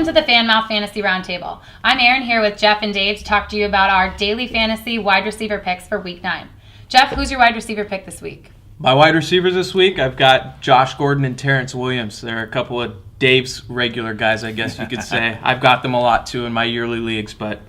to the FanMouth Fantasy Roundtable. I'm Erin here with Jeff and Dave to talk to you about our daily fantasy wide receiver picks for Week 9. Jeff, who's your wide receiver pick this week? My wide receivers this week, I've got Josh Gordon and Terrence Williams. They're a couple of Dave's regular guys, I guess you could say. I've got them a lot, too, in my yearly leagues, but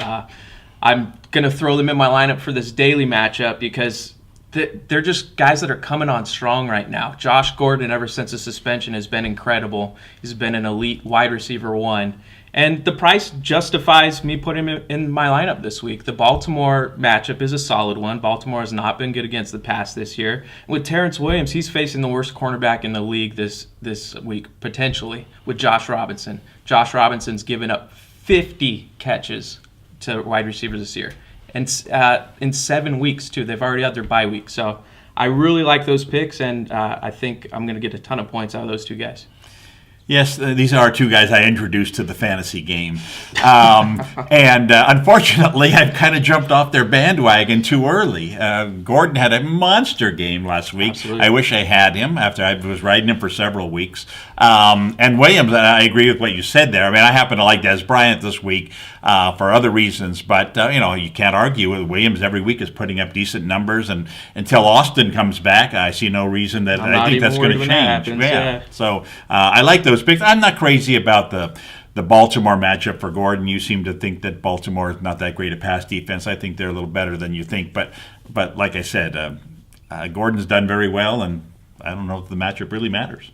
I'm going to throw them in my lineup for this daily matchup because they're just guys that are coming on strong right now. Josh Gordon, ever since his suspension, has been incredible. He's been an elite wide receiver one. And the price justifies me putting him in my lineup this week. The Baltimore matchup is a solid one. Baltimore has not been good against the pass this year. With Terrence Williams, he's facing the worst cornerback in the league this week, potentially, with Josh Robinson. Josh Robinson's given up 50 catches to wide receivers this year. And in 7 weeks, too. They've already had their bye week. So I really like those picks, and I think I'm going to get a ton of points out of those two guys. Yes, these are two guys I introduced to the fantasy game. And unfortunately, I've kind of jumped off their bandwagon too early. Gordon had a monster game last week. Absolutely. I wish I had him after I was riding him for several weeks. And Williams, I agree with what you said there. I mean, I happen to like Des Bryant this week for other reasons. But, you can't argue with Williams. Every week is putting up decent numbers. And until Austin comes back, I see no reason that I think that's going to change. Yeah. So I like those picks. I'm not crazy about the Baltimore matchup for Gordon. You seem to think that Baltimore is not that great a pass defense. I think they're a little better than you think. But like I said, Gordon's done very well, and I don't know if the matchup really matters.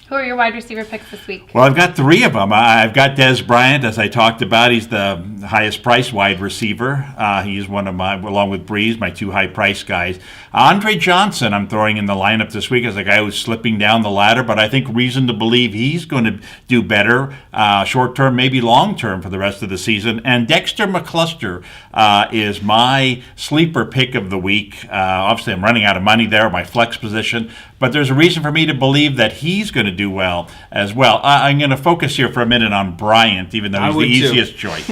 Who are your wide receiver picks this week? Well, I've got 3 of them. I've got Des Bryant, as I talked about. He's the highest priced wide receiver. He's one of my, along with Breeze, my 2 high priced guys. Andre Johnson, I'm throwing in the lineup this week as a guy who's slipping down the ladder, but I think reason to believe he's going to do better short term, maybe long term for the rest of the season. And Dexter McCluster is my sleeper pick of the week. Obviously, I'm running out of money there, my flex position, but there's a reason for me to believe that he's going to do well as well. I'm going to focus here for a minute on Bryant, even though he's the easiest choice.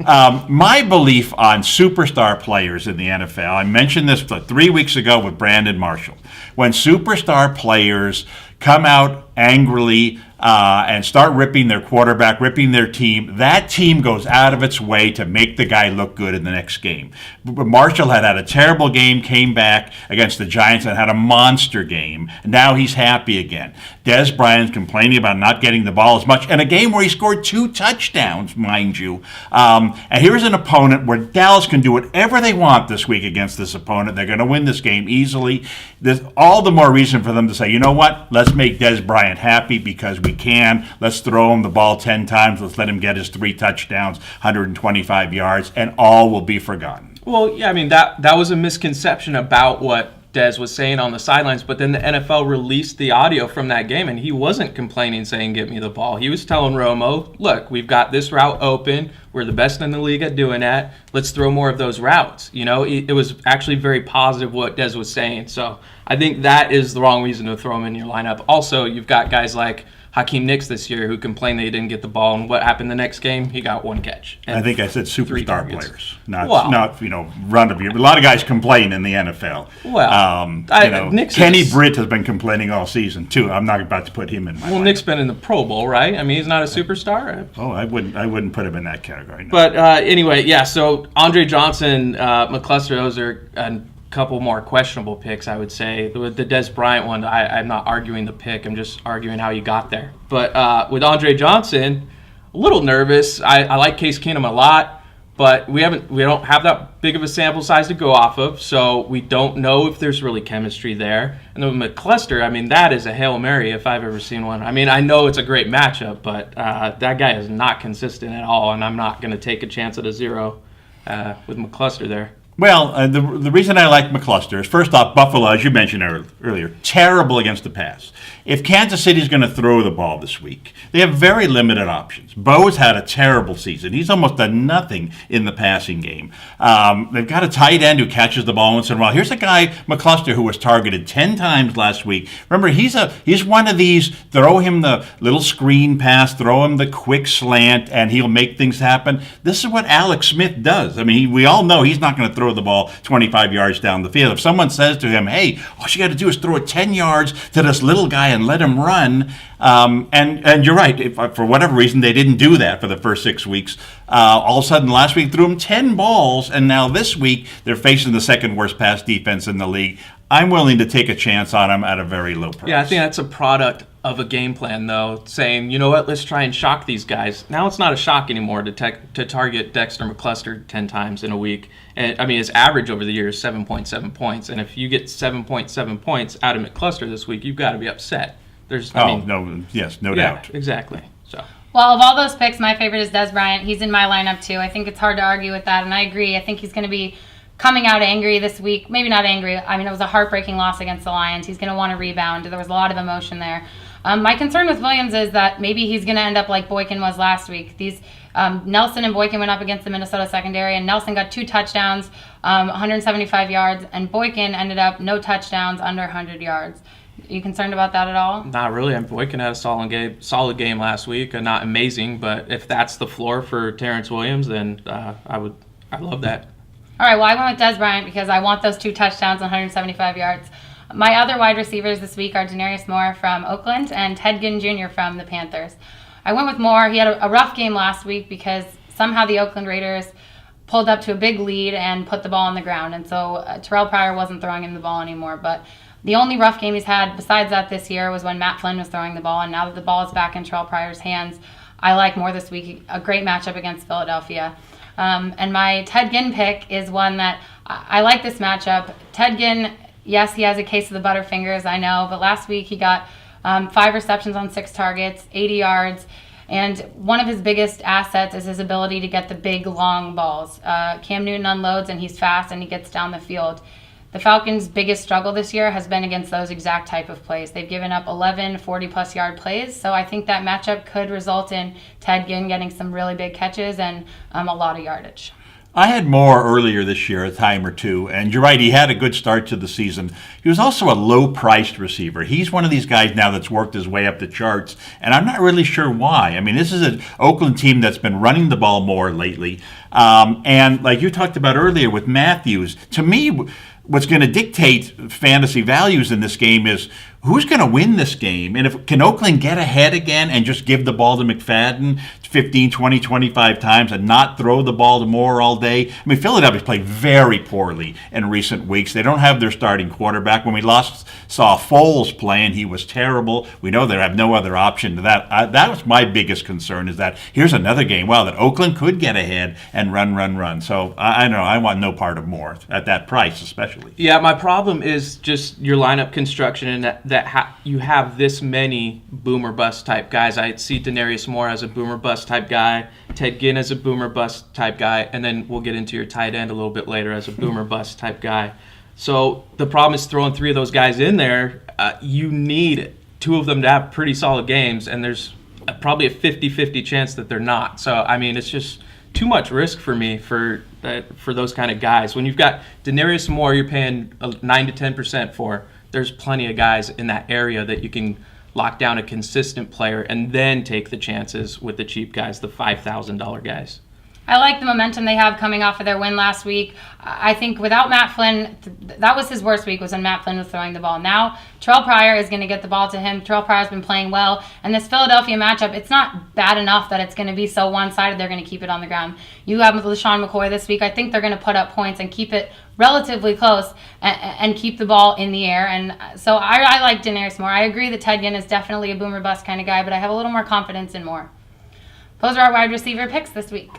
My belief on superstar players in the NFL, I mentioned this 3 weeks ago with Brandon Marshall. When superstar players come out angrily and start ripping their quarterback, ripping their team, that team goes out of its way to make the guy look good in the next game. Marshall had a terrible game, came back against the Giants and had a monster game. Now he's happy again. Des Bryant's complaining about not getting the ball as much in a game where he scored 2 touchdowns, mind you. And here's an opponent where Dallas can do whatever they want this week against this opponent. They're going to win this game easily. There's all the more reason for them to say, you know what, let's make Des Bryant happy because we can. Let's throw him the ball 10 times. Let's let him get his 3 touchdowns, 125 yards, and all will be forgotten. Well, yeah, I mean, that was a misconception about what Des was saying on the sidelines, but then the NFL released the audio from that game, and he wasn't complaining, saying, get me the ball. He was telling Romo, look, we've got this route open. We're the best in the league at doing that. Let's throw more of those routes. It was actually very positive what Des was saying. So I think that is the wrong reason to throw him in your lineup. Also, you've got guys like Hakeem Nicks this year who complained that he didn't get the ball, and what happened the next game? He got 1 catch. I think I said superstar players, not run of you. A lot of guys complain in the NFL. Well, Kenny Britt has been complaining all season too. I'm not about to put him in my lineup. Nick's been in the Pro Bowl, right? I mean, he's not a superstar. Oh, I wouldn't put him in that category. No. But anyway, yeah. So Andre Johnson, McCluster, those are couple more questionable picks, I would say. With the Des Bryant one, I'm not arguing the pick. I'm just arguing how you got there. But with Andre Johnson, a little nervous. I like Case Keenum a lot, but we don't have that big of a sample size to go off of, so we don't know if there's really chemistry there. And then with McCluster, I mean, that is a Hail Mary if I've ever seen one. I mean, I know it's a great matchup, but that guy is not consistent at all, and I'm not going to take a chance at a 0 with McCluster there. Well, the reason I like McCluster is, first off, Buffalo, as you mentioned earlier, terrible against the pass. If Kansas City's going to throw the ball this week, they have very limited options. Bo's had a terrible season. He's almost done nothing in the passing game. They've got a tight end who catches the ball once in a while. Here's a guy, McCluster, who was targeted 10 times last week. Remember, he's one of these, throw him the little screen pass, throw him the quick slant, and he'll make things happen. This is what Alex Smith does. I mean, we all know he's not going to throw throw the ball 25 yards down the field. If someone says to him, hey, all you got to do is throw it 10 yards to this little guy and let him run, and you're right, if for whatever reason they didn't do that for the first 6 weeks, all of a sudden last week threw him 10 balls, and now this week they're facing the second worst pass defense in the league. I'm willing to take a chance on him at a very low price. Yeah, I think that's a product of a game plan, though, saying, you know what, let's try and shock these guys. Now it's not a shock anymore to target Dexter McCluster 10 times in a week. And I mean, his average over the year is 7.7 points. And if you get 7.7 points out of McCluster this week, you've got to be upset. No doubt. Exactly. So. Well, of all those picks, my favorite is Des Bryant. He's in my lineup, too. I think it's hard to argue with that, and I agree. I think he's going to be coming out angry this week. Maybe not angry. I mean, it was a heartbreaking loss against the Lions. He's going to want to rebound. There was a lot of emotion there. My concern with Williams is that maybe he's going to end up like Boykin was last week. Nelson and Boykin went up against the Minnesota secondary, and Nelson got 2 touchdowns, 175 yards, and Boykin ended up no touchdowns, under 100 yards. Are you concerned about that at all? Not really. I mean, Boykin had a solid game last week. Not amazing, but if that's the floor for Terrence Williams, then I love that. All right, well, I went with Des Bryant because I want those 2 touchdowns and 175 yards. My other wide receivers this week are Denarius Moore from Oakland and Ted Ginn Jr. from the Panthers. I went with Moore. He had a rough game last week because somehow the Oakland Raiders pulled up to a big lead and put the ball on the ground, and so Terrell Pryor wasn't throwing him the ball anymore. But the only rough game he's had besides that this year was when Matt Flynn was throwing the ball, and now that the ball is back in Terrell Pryor's hands, I like Moore this week. A great matchup against Philadelphia. And my Ted Ginn pick is one that I like this matchup. Ted Ginn, yes, he has a case of the butterfingers, I know, but last week he got 5 receptions on 6 targets, 80 yards, and one of his biggest assets is his ability to get the big, long balls. Cam Newton unloads, and he's fast, and he gets down the field. The Falcons' biggest struggle this year has been against those exact type of plays. They've given up 11 40-plus yard plays, so I think that matchup could result in Ted Ginn getting some really big catches and a lot of yardage. I had Moore earlier this year, a time or two, and you're right, he had a good start to the season. He was also a low-priced receiver. He's one of these guys now that's worked his way up the charts, and I'm not really sure why. I mean, this is an Oakland team that's been running the ball more lately, and like you talked about earlier with Matthews, to me, what's going to dictate fantasy values in this game is who's going to win this game. And can Oakland get ahead again and just give the ball to McFadden 15, 20, 25 times and not throw the ball to Moore all day? I mean, Philadelphia's played very poorly in recent weeks. They don't have their starting quarterback. When we saw Foles playing, he was terrible. We know they have no other option to that. That was my biggest concern, is that here's another game, that Oakland could get ahead and run. So I don't know. I want no part of Moore at that price, especially. Yeah, my problem is just your lineup construction, and that you have this many boomer bust type guys. I see Denarius Moore as a boomer bust type guy, Ted Ginn as a boomer bust type guy, and then we'll get into your tight end a little bit later as a boomer bust type guy. So the problem is throwing 3 of those guys in there. You need 2 of them to have pretty solid games, and there's probably a 50-50 chance that they're not. So, I mean, it's just too much risk for me for those kind of guys. When you've got Denarius Moore, you're paying 9 to 10% for. There's plenty of guys in that area that you can lock down a consistent player and then take the chances with the cheap guys, the $5,000 guys. I like the momentum they have coming off of their win last week. I think without Matt Flynn, that was his worst week, was when Matt Flynn was throwing the ball. Now, Terrell Pryor is going to get the ball to him. Terrell Pryor's been playing well. And this Philadelphia matchup, it's not bad enough that it's going to be so one-sided they're going to keep it on the ground. You have LaShawn McCoy this week. I think they're going to put up points and keep it relatively close and keep the ball in the air. And so I like Denarius Moore. I agree that Ted Ginn is definitely a boomer bust kind of guy, but I have a little more confidence in Moore. Those are our wide receiver picks this week.